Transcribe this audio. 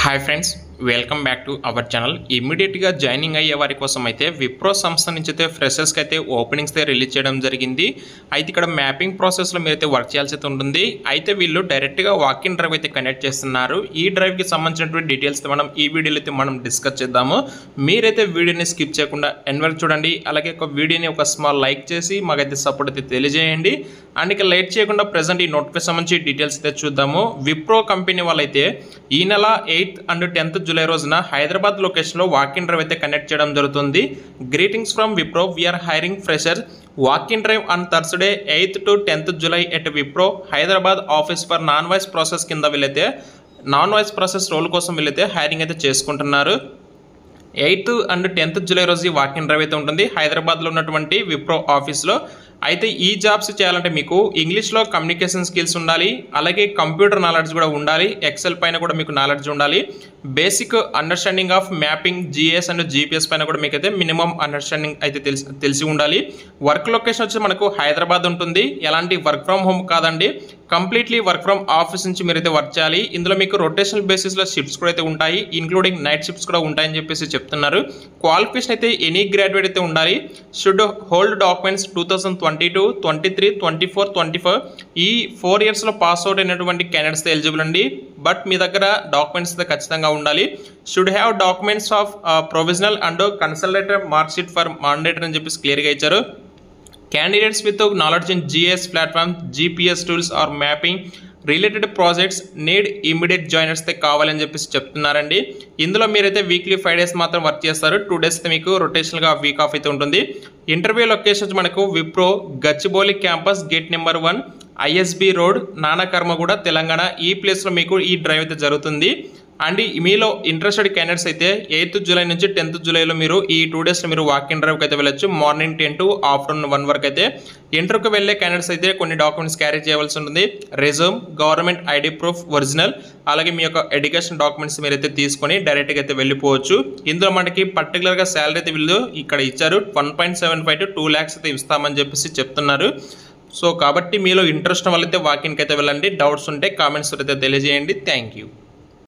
Hi friends, welcome back to our channel. ఇమ్మీడియట్గా joining అయ్యే వారి కోసం అయితే విప్రో సంస్థ నుంచి అయితే ఫ్రెషర్స్కి అయితే ఓపెనింగ్స్ అయితే రిలీజ్ చేయడం జరిగింది. అయితే ఇక్కడ మ్యాపింగ్ ప్రాసెస్లో మీరైతే వర్క్ చేయాల్సి అయితే ఉంటుంది. అయితే వీళ్ళు డైరెక్ట్గా వాకిన్ డ్రైవ్ అయితే కనెక్ట్ చేస్తున్నారు. ఈ డ్రైవ్కి సంబంధించినటువంటి డీటెయిల్స్ మనం ఈ వీడియోలో అయితే మనం డిస్కస్ చేద్దాము. మీరైతే వీడియోని స్కిప్ చేయకుండా ఎండ్ వరకు చూడండి. అలాగే ఒక వీడియోని ఒక స్మాల్ లైక్ చేసి మాకైతే సపోర్ట్ అయితే తెలియజేయండి. అండ్ ఇక లేట్ చేయకుండా ప్రజెంట్ ఈ నోటిఫికేషన్ సంబంధించి డీటెయిల్స్ అయితే చూద్దాము. విప్రో కంపెనీ వాళ్ళైతే ఈ నెల 8th and 10th జూలై రోజున హైదరాబాద్ లొకేషన్లో వాకిన్ డ్రైవ్ అయితే కనెక్ట్ చేయడం జరుగుతుంది. Greetings from Wipro, we are hiring fresher. Walk in drive on Thursday 8th to 10th July at Wipro Hyderabad office for non voice process కింద వీళ్ళైతే నాన్ వాయిస్ ప్రాసెస్ రోల్ కోసం వీళ్ళైతే hiring అయితే చేసుకుంటున్నారు. 8th and 10th జూలై రోజు walk-in drive అయితే ఉంటుంది హైదరాబాద్లో ఉన్నటువంటి విప్రో ఆఫీస్లో. అయితే ఈ జాబ్స్ చేయాలంటే మీకు ఇంగ్లీష్లో కమ్యూనికేషన్ స్కిల్స్ ఉండాలి, అలాగే కంప్యూటర్ నాలెడ్జ్ కూడా ఉండాలి, ఎక్సెల్ పైన కూడా మీకు నాలెడ్జ్ ఉండాలి, basic understanding of mapping, GS and GPS పైన కూడా మీకు అయితే మినిమం అండర్స్టాండింగ్ అయితే తెలిసి ఉండాలి. వర్క్ లొకేషన్ వచ్చి మనకు హైదరాబాద్ ఉంటుంది. ఎలాంటి వర్క్ ఫ్రమ్ హోమ్ కాదండి, కంప్లీట్లీ వర్క్ ఫ్రమ్ ఆఫీస్ నుంచి మీరైతే వర్క్ చేయాలి. ఇందులో మీకు రొటేషనల్ బేసిస్లో షిఫ్ట్స్ కూడా అయితే ఉంటాయి, ఇంక్లూడింగ్ నైట్ షిఫ్ట్స్ కూడా ఉంటాయని చెప్పేసి చెప్తున్నారు. క్వాలిఫికేషన్ అయితే ఎనీ గ్రాడ్యుయేట్ అయితే ఉండాలి. షుడ్ హోల్డ్ డాక్యుమెంట్స్ 2022, 23, 24, 25 ఈ 4 ఇయర్స్లో పాస్ అవుట్ అయినటువంటి క్యాండిడేట్స్ ఎలిజిబుల్ అండి. బట్ మీ దగ్గర డాక్యుమెంట్స్ అయితే ఖచ్చితంగా ఉండాలి. Should have documents of provisional and consultative marksheet for mandatory అని చెప్పేసి క్లియర్గా ఇచ్చారు. Candidates with knowledge in GIS platform, GPS tools or mapping related projects need immediate joiners అయితే కావాలని చెప్పేసి చెప్తున్నారండి. ఇందులో మీరైతే వీక్లీ 5 days మాత్రం వర్క్ చేస్తారు. 2 days అయితే మీకు రొటేషనల్గా వీక్ ఆఫ్ అయితే ఉంటుంది. ఇంటర్వ్యూ లొకేషన్స్ మనకు Wipro Gachibowli campus, gate number 1, ISB road, Nanakramguda, Telangana. ఈ ప్లేస్లో మీకు ఈ డ్రైవ్ అయితే జరుగుతుంది. అండ్ మీలో ఇంట్రెస్టెడ్ క్యాండిడేట్స్ అయితే 8th జూలై నుంచి 10th జూలైలో మీరు ఈ 2 daysలో మీరు వాకింగ్ డ్రైవ్కి అయితే వెళ్ళొచ్చు. మార్నింగ్ 10 to ఆఫ్టర్నూన్ 1 వరకు అయితే. ఇంటర్వ్యూకి వెళ్ళే క్యాండిడేట్స్ అయితే కొన్ని డాక్యుమెంట్స్ క్యారీ చేయవలసి ఉంటుంది. Resume, government ID proof original, అలాగే మీ యొక్క ఎడ్యుకేషన్ డాక్యుమెంట్స్ మీరైతే తీసుకొని డైరెక్ట్గా అయితే వెళ్ళిపోవచ్చు. ఇందులో మనకి పర్టికులర్గా శాలరీ అయితే వీళ్ళు ఇక్కడ ఇచ్చారు. 1.75 to 2 lakhs అయితే ఇస్తామని చెప్పేసి చెప్తున్నారు. సో కాబట్టి మీలో ఇంట్రెస్ట్ వాళ్ళైతే వాకింగ్కి అయితే వెళ్ళండి. డౌట్స్ ఉంటే కామెంట్స్ అయితే తెలియజేయండి. Thank you.